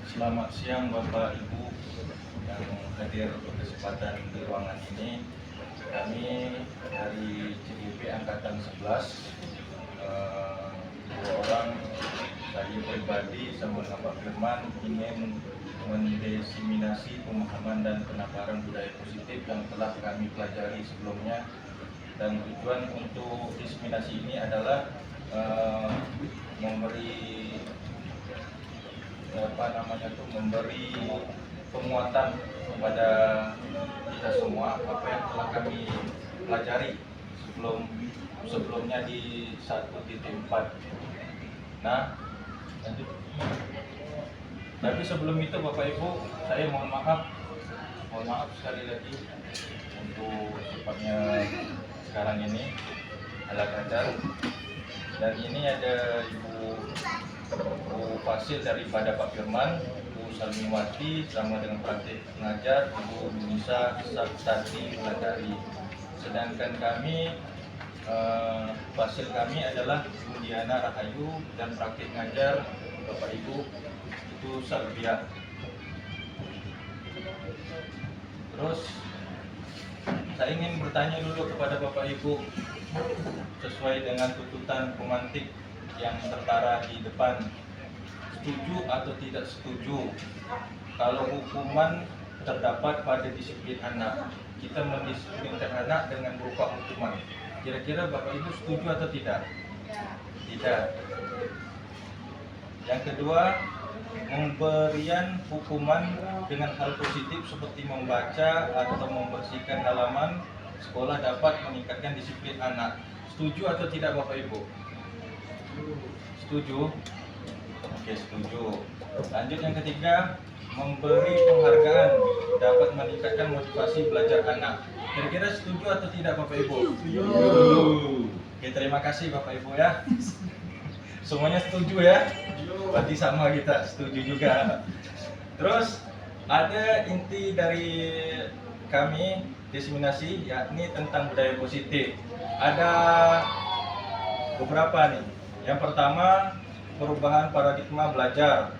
Selamat siang Bapak Ibu yang hadir berkesempatan di ruangan ini. Kami dari CGP Angkatan 11, dua orang, saya pribadi sama dengan Pak Firman, ingin mendiseminasi pemahaman dan penakaran budaya positif yang telah kami pelajari sebelumnya. Dan tujuan untuk diseminasi ini adalah memberi memberi penguatan kepada kita semua apa yang telah kami pelajari sebelumnya di 1.4. Nah, lanjut. Tapi sebelum itu Bapak Ibu, saya mohon maaf sekali lagi untuk cepatnya sekarang ini ala kacar. Dan ini ada Ibu Fasil daripada Pak Firman, Ibu Salmiwati sama dengan praktik pengajar Ibu Nisa Sabtati Wulandari. Sedangkan kami Fasil kami adalah Ibu Diana Rahayu dan praktik pengajar Bapak Ibu itu Salvia. Terus saya ingin bertanya dulu kepada Bapak Ibu sesuai dengan tuntutan pemantik yang tertara di depan, setuju atau tidak setuju kalau hukuman terdapat pada disiplin anak? Kita mendisiplinkan anak dengan berupa hukuman. Kira-kira Bapak Ibu setuju atau tidak? Tidak. Yang kedua, memberian hukuman dengan hal positif seperti membaca atau membersihkan halaman sekolah dapat meningkatkan disiplin anak. Setuju atau tidak Bapak Ibu? Setuju? Oke, setuju. Lanjut yang ketiga, memberi penghargaan dapat meningkatkan motivasi belajar anak. Kira-kira setuju atau tidak Bapak Ibu? Setuju. Oke, terima kasih Bapak Ibu ya. Semuanya setuju ya? Berarti sama kita, setuju juga. Terus ada inti dari kami diseminasi yakni tentang budaya positif. Ada beberapa nih. Yang pertama, perubahan paradigma belajar.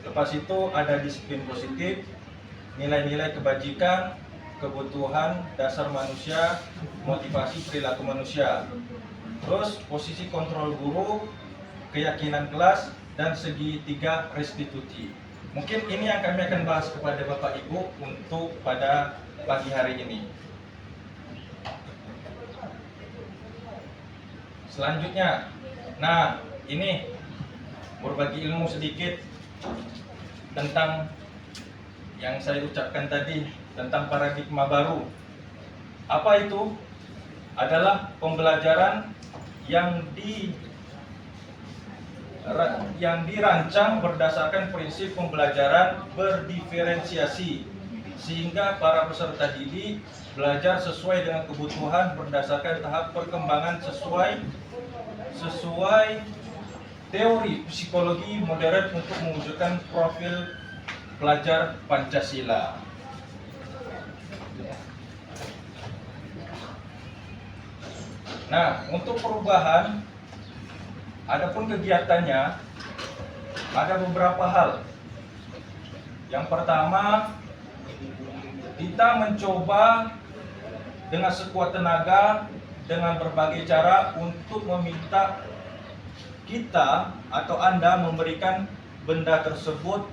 Lepas itu ada disiplin positif, nilai-nilai kebajikan, kebutuhan dasar manusia, motivasi perilaku manusia. Terus posisi kontrol guru, keyakinan kelas, dan segitiga restitusi. Mungkin ini yang kami akan bahas kepada Bapak Ibu untuk pada pagi hari ini. Selanjutnya, nah ini berbagi ilmu sedikit tentang yang saya ucapkan tadi tentang paradigma baru. Apa itu? Adalah pembelajaran yang dirancang berdasarkan prinsip pembelajaran berdiferensiasi, sehingga para peserta didik belajar sesuai dengan kebutuhan berdasarkan tahap perkembangan sesuai teori psikologi modern untuk mewujudkan profil pelajar Pancasila. Nah, untuk perubahan, adapun kegiatannya ada beberapa hal. Yang pertama, kita mencoba dengan sekuat tenaga dengan berbagai cara untuk meminta kita atau Anda memberikan benda tersebut.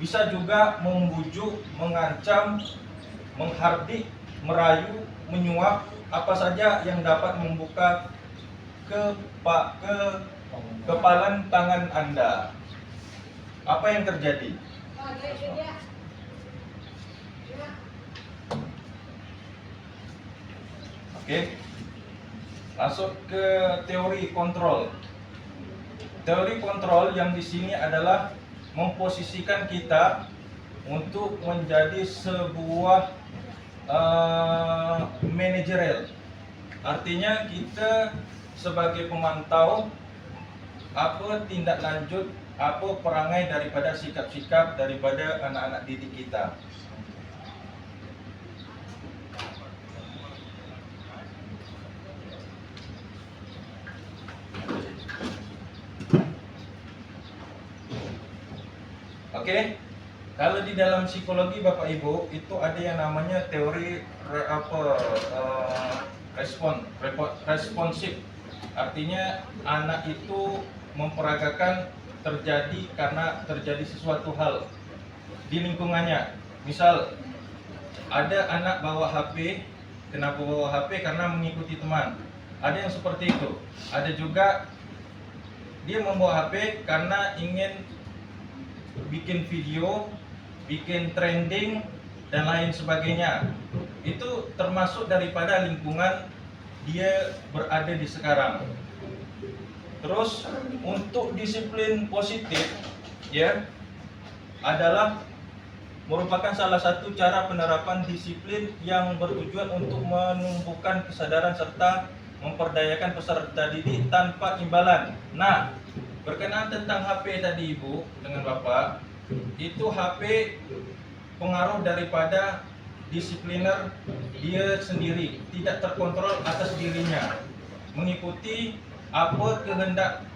Bisa juga membujuk, mengancam, menghardik, merayu, menyuap, apa saja yang dapat membuka kepalan tangan Anda. Apa yang terjadi? Oke. Masuk ke teori kontrol. Teori kontrol yang di sini adalah memposisikan kita untuk menjadi sebuah manajerial. Artinya kita sebagai pemantau apa tindak lanjut, apa perangai daripada sikap-sikap daripada anak-anak didik kita. Oke. Kalau di dalam psikologi Bapak Ibu itu ada yang namanya teori responsif. Artinya anak itu memperagakan terjadi karena terjadi sesuatu hal di lingkungannya. Misal ada anak bawa HP, kenapa bawa HP? Karena mengikuti teman. Ada yang seperti itu. Ada juga dia membawa HP karena ingin bikin video, bikin trending dan lain sebagainya. Itu termasuk daripada lingkungan dia berada di sekarang. Terus untuk disiplin positif ya adalah merupakan salah satu cara penerapan disiplin yang bertujuan untuk menumbuhkan kesadaran serta memperdayakan peserta didik tanpa imbalan. Nah, berkenaan tentang HP tadi Ibu dengan Bapak, itu HP pengaruh daripada disipliner dia sendiri, tidak terkontrol atas dirinya, mengikuti apa kehendak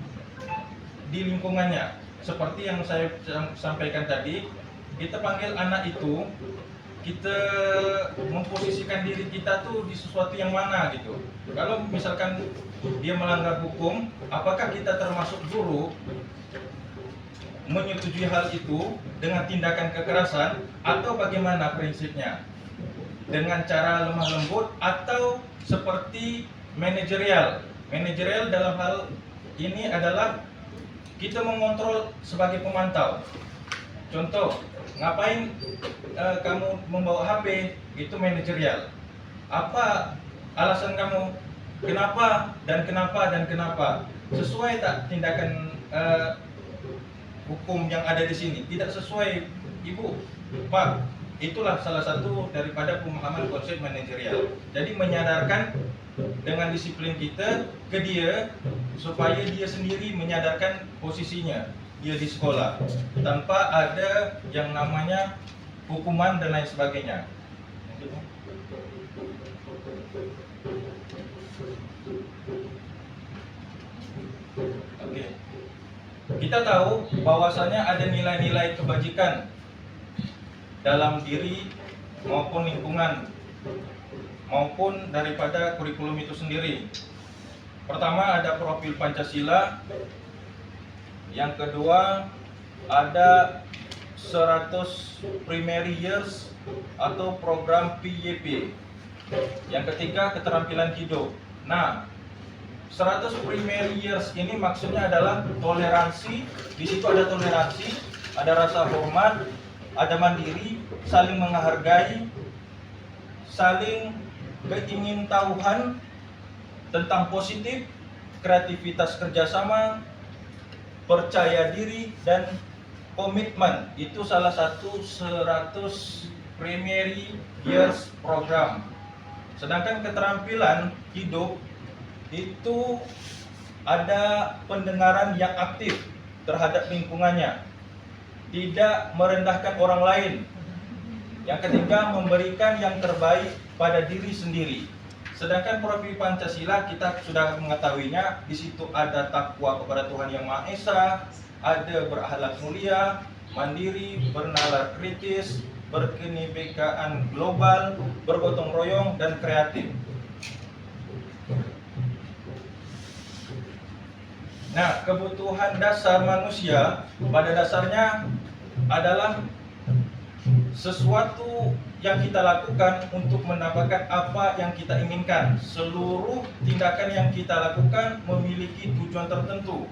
di lingkungannya. Seperti yang saya sampaikan tadi, kita panggil anak itu, kita memposisikan diri kita tuh di sesuatu yang mana gitu. Kalau misalkan dia melanggar hukum, apakah kita termasuk guru menyetujui hal itu dengan tindakan kekerasan atau bagaimana prinsipnya? Dengan cara lemah lembut atau seperti manajerial? Manajerial dalam hal ini adalah kita mengontrol sebagai pemantau. Contoh, ngapain kamu membawa HP? Itu manajerial. Apa alasan kamu? Kenapa dan kenapa dan kenapa? Sesuai tak tindakan hukum yang ada di sini? Tidak sesuai, Ibu, Pak. Itulah salah satu daripada pemahaman konsep manajerial. Jadi menyadarkan dengan disiplin kita ke dia supaya dia sendiri menyadarkan posisinya dia di sekolah tanpa ada yang namanya hukuman dan lain sebagainya. Oke. Kita tahu bahwasanya ada nilai-nilai kebajikan dalam diri maupun lingkungan maupun daripada kurikulum itu sendiri. Pertama ada profil Pancasila. Yang kedua ada 100 primary years atau program PYP. Yang ketiga keterampilan hidup. Nah, 100 primary years ini maksudnya adalah toleransi. Di situ ada toleransi, ada rasa hormat, ada mandiri, saling menghargai, saling keingintahuan tentang positif, kreativitas kerjasama, percaya diri, dan komitmen. Itu salah satu 100 primary years program. Sedangkan keterampilan hidup itu ada pendengaran yang aktif terhadap lingkungannya, tidak merendahkan orang lain. Yang ketiga, memberikan yang terbaik pada diri sendiri. Sedangkan profil Pancasila kita sudah mengetahuinya, di situ ada takwa kepada Tuhan Yang Maha Esa, ada berakhlak mulia, mandiri, bernalar kritis, berkenegaraan global, bergotong royong, dan kreatif. Nah, kebutuhan dasar manusia pada dasarnya adalah sesuatu yang kita lakukan untuk mendapatkan apa yang kita inginkan. Seluruh tindakan yang kita lakukan memiliki tujuan tertentu,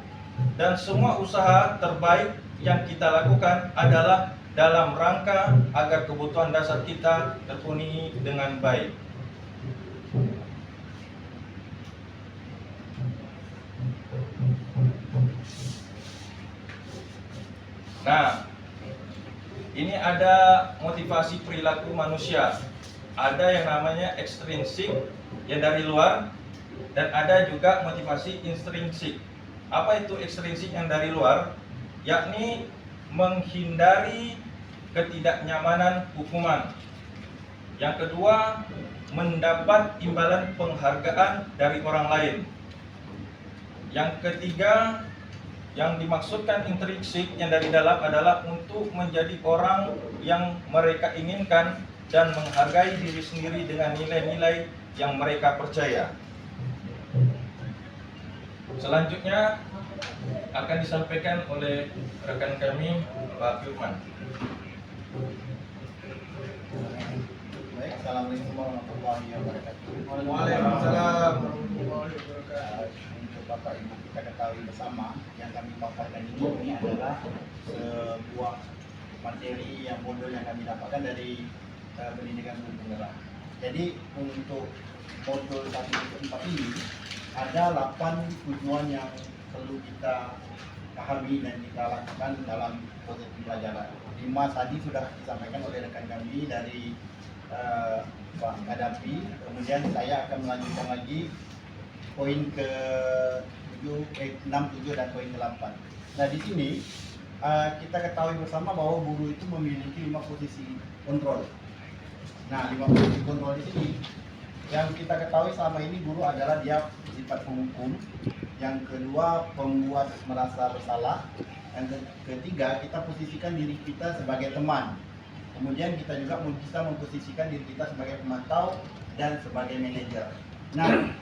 dan semua usaha terbaik yang kita lakukan adalah dalam rangka agar kebutuhan dasar kita terpenuhi dengan baik. Nah, ini ada motivasi perilaku manusia. Ada yang namanya ekstrinsik yang dari luar, dan ada juga motivasi intrinsik. Apa itu ekstrinsik yang dari luar? Yakni menghindari ketidaknyamanan hukuman. Yang kedua, mendapat imbalan penghargaan dari orang lain. Yang ketiga, Yang dimaksudkan intrinsik yang dari dalam adalah untuk menjadi orang yang mereka inginkan dan menghargai diri sendiri dengan nilai-nilai yang mereka percaya. Selanjutnya akan disampaikan oleh rekan kami, Pak Firman. Baik, assalamualaikum warahmatullahi wabarakatuh. Waalaikumsalam. Untuk Bapak Ibu kita ketahui bersama, yang kami paparkan ini adalah sebuah materi yang modul yang kami dapatkan dari pendidikan guru penggerak. Jadi untuk modul 1-4 ini ada 8 tujuan yang perlu kita pahami dan kita lakukan dalam proses pembelajaran. 5 tadi sudah disampaikan oleh rekan kami dari Pak Kadapi. Kemudian saya akan melanjutkan lagi poin ke 6, 7 dan poin ke-8. Nah di sini kita ketahui bersama bahwa guru itu memiliki 5 posisi kontrol. Nah 5 posisi kontrol di sini yang kita ketahui selama ini guru adalah dia bersifat penghukum. Yang kedua, pembuat merasa bersalah. Yang ketiga, kita posisikan diri kita sebagai teman. Kemudian kita juga bisa memposisikan diri kita sebagai pemantau dan sebagai manajer. Nah,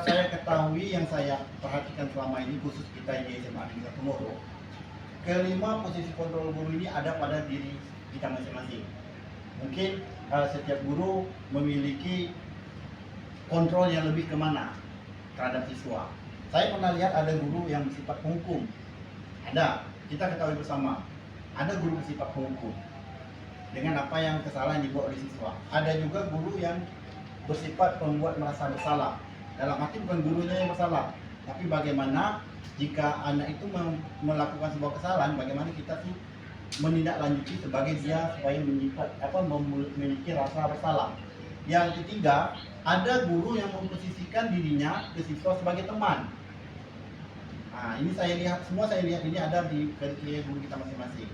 saya ketahui yang saya perhatikan selama ini khusus kita di SMA Negeri 1 Moro, kelima posisi kontrol guru ini ada pada diri kita masing-masing. Mungkin setiap guru memiliki kontrol yang lebih kemana terhadap siswa. Saya pernah lihat ada guru yang bersifat penghukum. Ada, kita ketahui bersama, ada guru bersifat penghukum dengan apa yang kesalahan dibuat oleh siswa. Ada juga guru yang bersifat pembuat merasa bersalah. Dalam arti bukan gurunya yang bersalah, tapi bagaimana jika anak itu melakukan sebuah kesalahan, bagaimana kita sih menindaklanjuti sebagai dia supaya memiliki rasa bersalah. Yang ketiga, ada guru yang memposisikan dirinya ke siswa sebagai teman. Nah, ini saya lihat ini ada di kriteria guru kita masing-masing.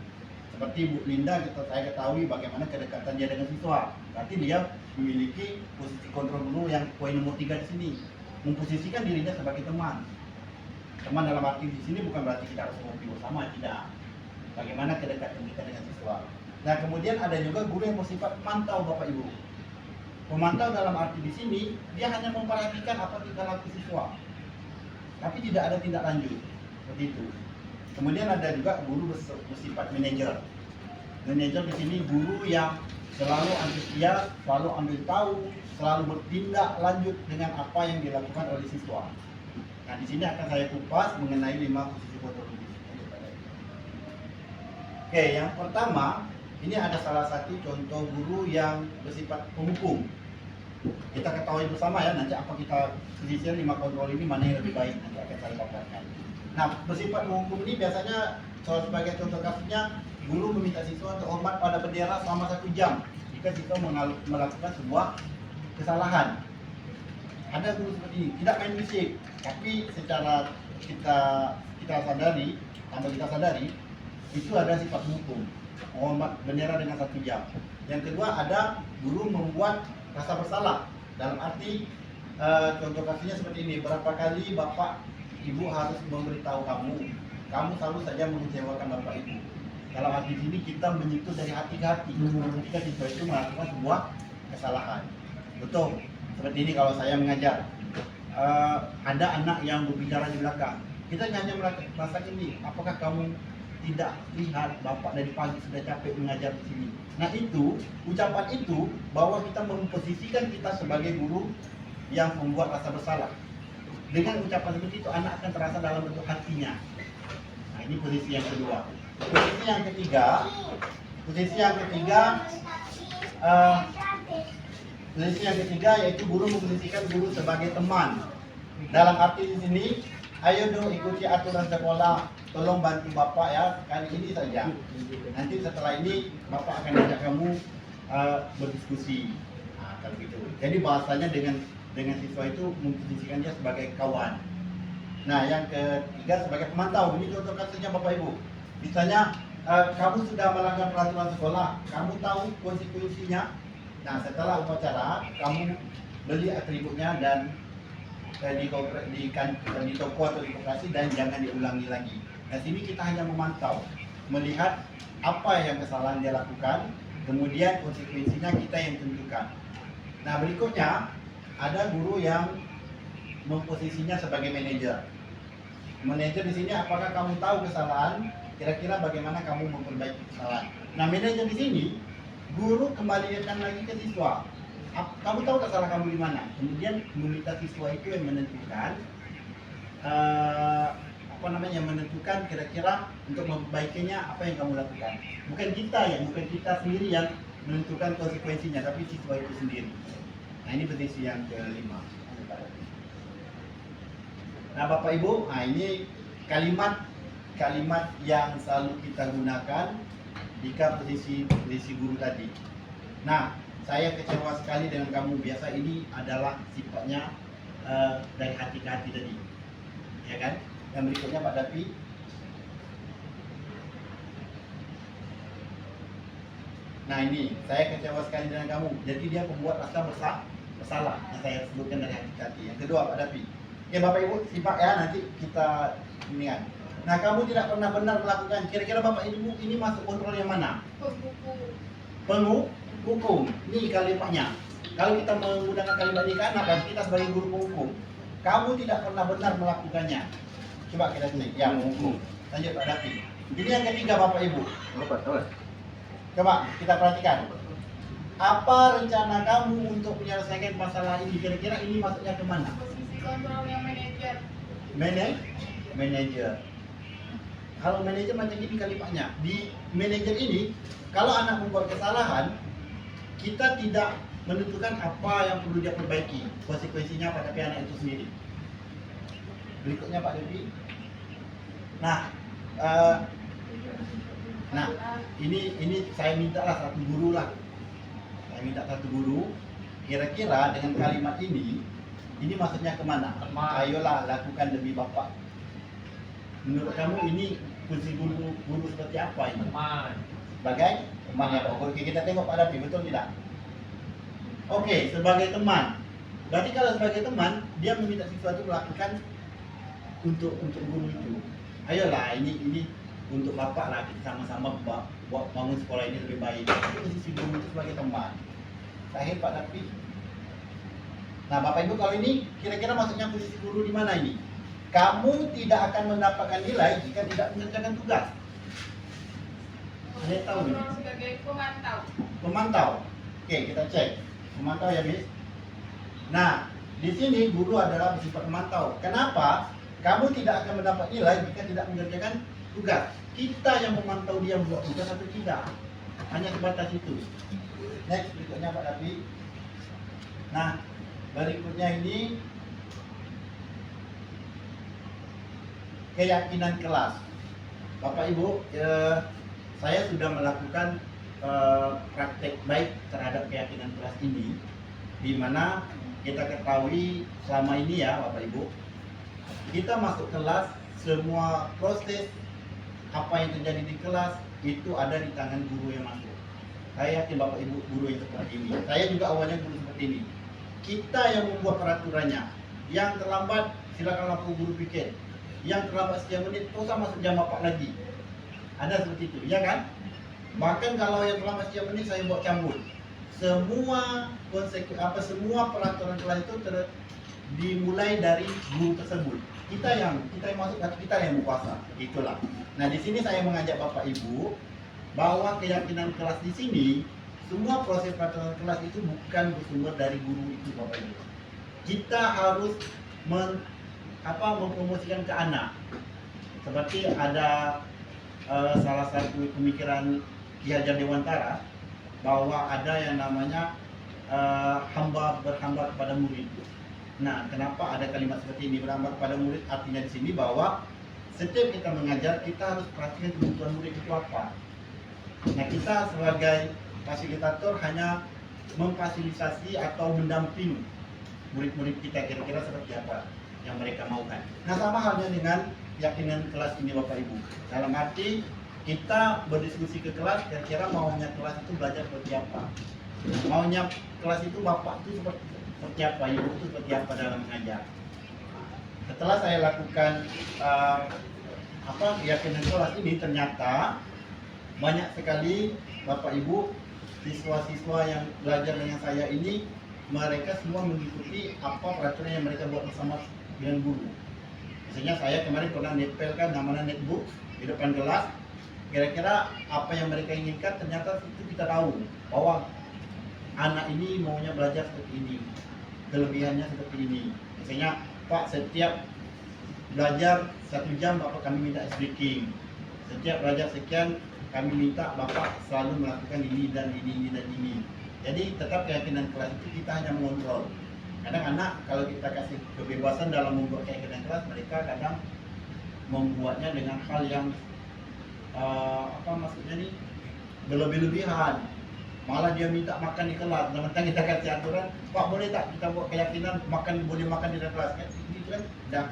Seperti Bu Linda, saya ketahui bagaimana kedekatan dia dengan siswa. Berarti dia memiliki posisi kontrol guru yang poin nomor 3 di sini, memposisikan dirinya sebagai teman. Teman dalam arti di sini bukan berarti kita harus ngopi bersama, tidak. Bagaimana kedekatan kita dengan siswa. Nah, kemudian ada juga guru yang bersifat pemantau, Bapak Ibu. Pemantau dalam arti di sini dia hanya memperhatikan apa tingkah laku siswa, tapi tidak ada tindak lanjut, seperti itu. Kemudian ada juga guru bersifat manajer. Manajer di sini guru yang selalu antusias, selalu ambil tahu, selalu bertindak lanjut dengan apa yang dilakukan oleh siswa. Nah di sini akan saya kupas mengenai 5 posisi kontrol guru. Oke, yang pertama. Ini ada salah satu contoh guru yang bersifat penghukum. Kita ketahui bersama ya, nanti apa kita selisih 5 kontrol ini mana yang lebih baik, nanti akan saya paparkan. Nah, bersifat menghukum ini biasanya sebagai contoh kasusnya, guru meminta siswa untuk hormat pada bendera selama 1 jam jika siswa melakukan sebuah kesalahan. Ada guru seperti ini, tidak main musik, tapi secara kita sadari, tanpa kita sadari, itu ada sifat menghukum. Menghormat bendera dengan 1 jam. Yang kedua, ada guru membuat rasa bersalah. Dalam arti contoh kasusnya seperti ini, berapa kali bapak ibu harus memberitahu kamu selalu saja mengecewakan bapak ibu. Dalam arti ini kita menyentuh dari hati ke hati ketika siswa itu melakukan sebuah kesalahan. Betul, seperti ini kalau saya mengajar, ada anak yang berbicara di belakang, kita hanya merasa ini, apakah kamu tidak lihat bapak dari pagi sudah capek mengajar di sini. Nah itu, ucapan itu bahwa kita memposisikan kita sebagai guru yang membuat rasa bersalah. Dengan ucapan seperti itu, anak akan terasa dalam bentuk hatinya. Nah ini posisi yang kedua. Posisi yang ketiga yaitu guru memposisikan guru sebagai teman. Dalam arti di sini, ayo dong ikuti aturan sekolah, tolong bantu bapak ya, kali ini saja. Nanti setelah ini bapak akan ajak kamu berdiskusi. Nah, kalau gitu. Jadi bahasanya dengan siswa itu memposisikan dia sebagai kawan. Nah, yang ketiga sebagai pemantau. Ini contoh kasusnya Bapak Ibu. Misalnya kamu sudah melanggar peraturan sekolah, kamu tahu konsekuensinya. Nah, setelah upacara, kamu beli atributnya dan di toko atau di koperasi dan jangan diulangi lagi. Di sini kita hanya memantau, melihat apa yang kesalahan dia lakukan, kemudian konsekuensinya kita yang tentukan. Nah, berikutnya ada guru yang memposisinya sebagai manajer. Manajer di sini, apakah kamu tahu kesalahan? Kira-kira bagaimana kamu memperbaiki kesalahan? Nah, manajer di sini, guru kembalikan lagi ke siswa. Kamu tahu kesalahan kamu di mana? Kemudian meminta siswa itu yang menentukan, menentukan kira-kira untuk memperbaikinya apa yang kamu lakukan. Bukan kita sendiri yang menentukan konsekuensinya, tapi siswa itu sendiri. Nah, ini posisi yang kelima. Nah, Bapak Ibu, ini kalimat yang selalu kita gunakan jika posisi guru tadi. Nah, saya kecewa sekali dengan kamu. Biasa ini adalah sifatnya dari hati ke hati tadi, ya kan? Yang berikutnya Pak Dapi. Nah, ini saya kecewa sekali dengan kamu. Jadi dia membuat rasa bersalah. Yang saya sebutkan dari hati ke hati. Yang kedua Pak Dapi. Ya Bapak Ibu simak ya, nanti kita inian. Nah, kamu tidak pernah benar melakukan. Kira-kira Bapak Ibu ini masuk kontrol yang mana? Penghukum. Ini kalimatnya. Kalau kita menggunakan kalimat ini kan anak, kita sebagai guru penghukum. Kamu tidak pernah benar melakukannya. Coba kita tulis. Ya, menghukum. Lanjut Pak Dapi. Ini yang ketiga Bapak Ibu. Coba kita perhatikan. Apa rencana kamu untuk menyelesaikan masalah ini? Kira-kira ini masuknya ke mana? Posisi kontrol yang manajer. Manajer. Kalau manajer macam ini kalimatnya. Di manajer ini, kalau anak membuat kesalahan, kita tidak menentukan apa yang perlu dia perbaiki. Konsekuensinya pada anak itu sendiri. Berikutnya Pak Devi. Nah, ini saya minta lah satu guru lah. Saya minta satu guru. Kira-kira dengan kalimat ini maksudnya kemana? Ayolah lakukan demi Bapak. Menurut kamu ini fungsi guru seperti apa ini? Sebagai teman ya Pak. Oke, kita tengok Pak Dapi, betul tidak? Oke, sebagai teman. Berarti kalau sebagai teman, dia meminta siswa itu melakukan untuk guru itu. Ayolah, ini untuk Bapak lah, kita sama-sama buat bangun sekolah ini lebih baik. Itu posisi guru itu sebagai teman. Terakhir Pak Dapi. Nah, Bapak Ibu, kalau ini kira-kira maksudnya posisi guru di mana ini? Kamu tidak akan mendapatkan nilai jika tidak mengerjakan tugas. Ada tahu nih? Sebagai pemantau. Pemantau. Oke, kita cek. Pemantau ya, Miss. Nah, di sini guru adalah bersifat pemantau. Kenapa? Kamu tidak akan mendapat nilai jika tidak mengerjakan tugas. Kita yang memantau dia membuat tugas atau tidak. Hanya sebatas itu. Next, berikutnya Pak Dapi. Nah, berikutnya ini keyakinan kelas. Bapak Ibu, saya sudah melakukan praktek baik terhadap keyakinan kelas ini, di mana kita ketahui selama ini ya Bapak Ibu, kita masuk kelas, semua proses apa yang terjadi di kelas itu ada di tangan guru yang masuk. Saya yakin Bapak Ibu guru yang seperti ini. Saya juga awalnya guru seperti ini. Kita yang membuat peraturannya. Yang terlambat silakan lapor guru pikir. Yang terlambat sekian menit, terus masuk jam Bapak lagi. Ada seperti itu, ya kan? Bahkan kalau yang terlambat sekian menit saya buat cambuk. Semua peraturan kelas itu dimulai dari guru tersebut. Kita yang masuk, kita yang berkuasa. Itulah. Nah, di sini saya mengajak Bapak Ibu bahwa keyakinan kelas di sini, semua proses peraturan kelas itu bukan bersumber dari guru itu Bapak Ibu. Kita harus mempromosikan ke anak. Seperti ada salah satu pemikiran Ki Hajar Dewantara bahwa ada yang namanya hamba berhamba kepada murid. Nah, kenapa ada kalimat seperti ini, berhamba kepada murid? Artinya di sini bahwa setiap kita mengajar, kita harus perhatikan kebutuhan murid itu apa. Nah, kita sebagai fasilitator hanya memfasilitasi atau mendampingi murid-murid kita kira-kira seperti apa yang mereka maukan. Nah, sama halnya dengan keyakinan kelas ini Bapak Ibu. Dalam arti kita berdiskusi ke kelas, kira-kira maunya kelas itu belajar seperti apa. Maunya kelas itu Bapak itu seperti apa, Ibu itu seperti apa dalam mengajar. Setelah saya lakukan keyakinan kelas ini ternyata banyak sekali Bapak Ibu siswa-siswa yang belajar dengan saya ini, mereka semua mengikuti apa peraturan yang mereka buat bersama dengan guru. Misalnya saya kemarin pernah nempelkan namanya netbook di depan kelas. Kira-kira apa yang mereka inginkan, ternyata itu kita tahu bahwa anak ini maunya belajar seperti ini, kelebihannya seperti ini. Misalnya, Pak, setiap belajar 1 jam Bapak kami minta ice breaking. Setiap belajar sekian kami minta Bapak selalu melakukan ini dan ini dan ini. Jadi tetap keyakinan kelas itu kita hanya mengontrol. Kadang anak kalau kita kasih kebebasan dalam membuat keyakinan kelas, mereka kadang membuatnya dengan hal yang berlebih-lebihan. Malah dia minta makan di kelas. Sementara kita kasih aturan, Pak boleh tak kita buat keyakinan boleh makan di dalam kelas? Kan itu kan dah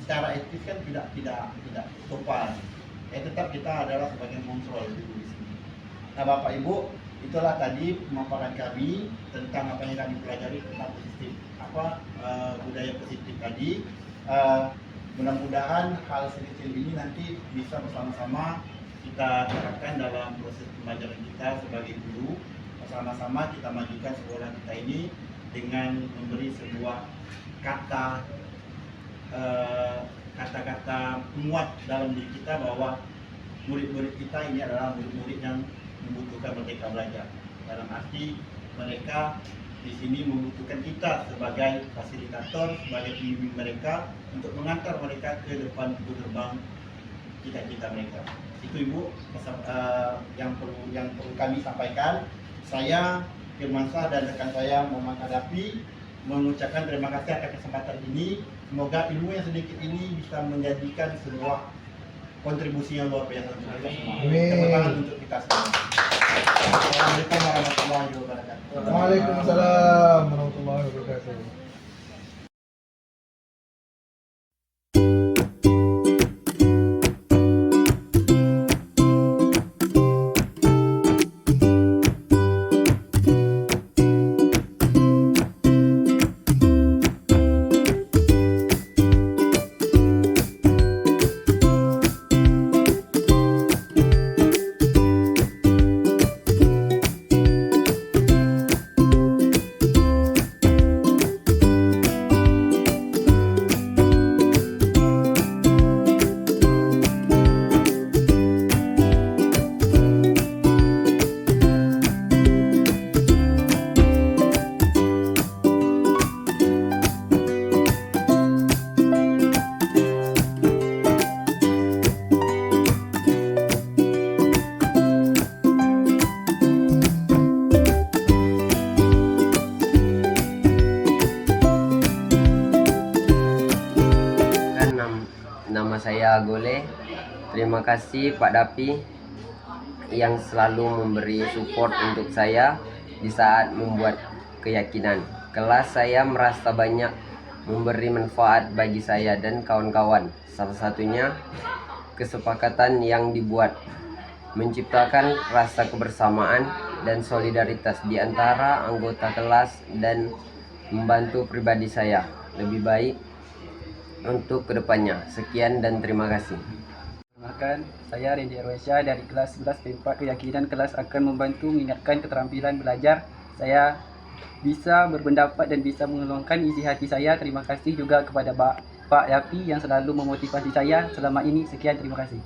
secara etis kan tidak sopan. Tetap kita adalah sebagai kontrol di sini. Nah Bapak Ibu, itulah tadi pemaparan kami tentang apa yang kami pelajari tentang budaya positif tadi. Mudah-mudahan hal sekecil ini nanti bisa bersama-sama kita terapkan dalam proses pembelajaran kita sebagai guru. Bersama-sama kita majukan sekolah kita ini dengan memberi sebuah kata-kata penguat dalam diri kita bahwa murid-murid kita ini adalah murid-murid yang membutuhkan merdeka belajar. Dalam arti mereka di sini membutuhkan kita sebagai fasilitator, sebagai pembimbing mereka untuk mengantar mereka ke depan gerbang cita-cita mereka. Itu Ibu yang perlu kami sampaikan. Saya Firmansyah dan rekan saya Muhammad Hadapi mengucapkan terima kasih atas kesempatan ini. Semoga ilmu yang sedikit ini bisa menjadikan sebuah kontribusi yang luar biasa untuk kita semua. Tepuk tangan untuk kita semua. Assalamualaikum warahmatullahi wabarakatuh. Waalaikumsalam warahmatullahi wabarakatuh. Nama saya Gole. Terima kasih Pak Dapi yang selalu memberi support untuk saya di saat membuat keyakinan. Kelas saya merasa banyak memberi manfaat bagi saya dan kawan-kawan. Salah satunya kesepakatan yang dibuat menciptakan rasa kebersamaan dan solidaritas di antara anggota kelas dan membantu pribadi saya lebih baik untuk kedepannya. Sekian dan terima kasih. Perkenalkan, saya Randy Arwesya dari kelas 11 P4. Keyakinan kelas akan membantu meningkatkan keterampilan belajar saya, bisa berpendapat dan bisa meluangkan isi hati saya. Terima kasih juga kepada Pak Dapi yang selalu memotivasi saya selama ini. Sekian, terima kasih.